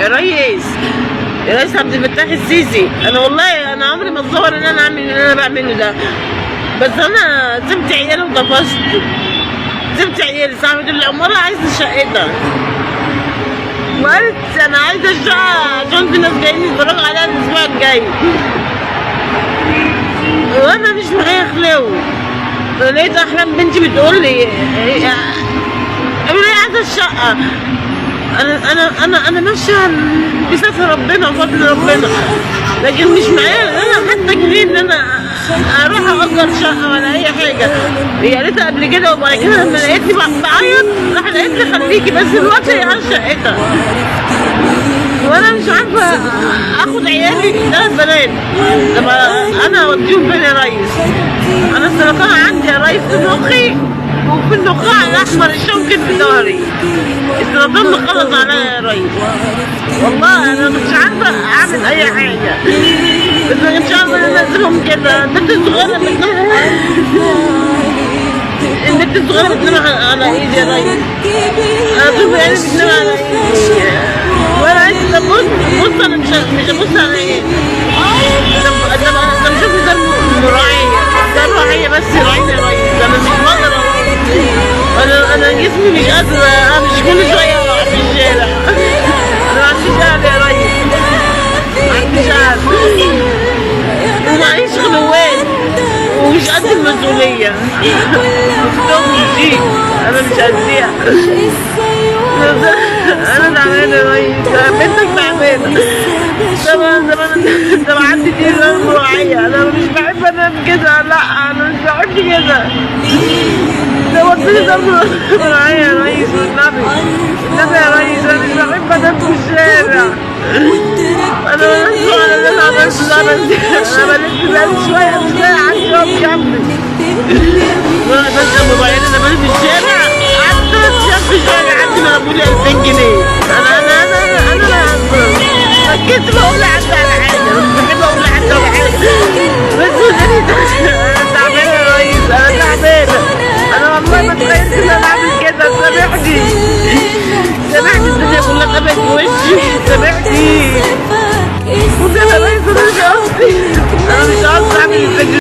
يا ريس، يا ريس عبد الفتاح السيسي، انا والله انا عمري ما اتصور ان انا اعمل اللي انا بعمله ده، بس انا سبت عيالي وطفشت. سبت عيالي صاحبة العمارة عايزة شقتها، وقالت انا عايزة الشقة عشان في ناس جايين يتفرجوا عليها الاسبوع الجاي، وانا مش معايا خلو. لقيت احلام بنتي بتقول لي اعملي عايزة الشقة. انا ماشيه بستر ربنا وفضل ربنا، لكن مش معايا انا حتى جنيه ان انا اروح اجر شقه ولا اي حاجه. هي قالتها قبل كده، وبعد كده لما لقيتني بعيط راحت قالت لي خليكي، بس دلوقتي هي عايزه شقتها، وانا مش عارفه اخد عيالي 3 بنات. طب انا اوديهم فين يا ريس؟ انا السرطان عندي يا ريس في مخي وفي النخاع الاحمر الشوكي في ظهري، السرطان مخلص عليا يا ريس. والله انا مش عارفه اعمل اي حاجه، بس ما كنتش عارفه ان انا اسيبهم كده. البنت الصغيره البنت الصغيره بتنام على ايدي يا ريس، انا طول عيني بتنام على ايدي، وانا عايزه بص انا مش هبص على ايدي. طب شوفي ده المراعيه، ده الراعيه بس يراعيني يا ريس، انا مش بقدر. انا جسمي مش قادره امشي، كل شويه اقع في الشارع. انا ما عنديش قلب يا ريس، ما عنديش قلب، ومعيش خلوات ومش قد المسؤوليه. انا مش قديها. انا تعبانه يا ريس، بنتك تعبانه. طبعا عندي دي مراعيه، انا مش بحب انام كده، لا انا مش بحب كده. ده وديني ضرب مراعيه يا ريس، والنبي النبي يا ريس، انا مش بحب انام في الشارع. انا بنسى على اللي انا عملته ده، انا بلف بقالي شويه مش لاقي حد يقف جنبي. وانا بنسى موبايلي، انا بلف في الشارع، قعدت 3 ايام في الشارع عندي مقبول 2000 جنيه. انا ركزت بقول عدى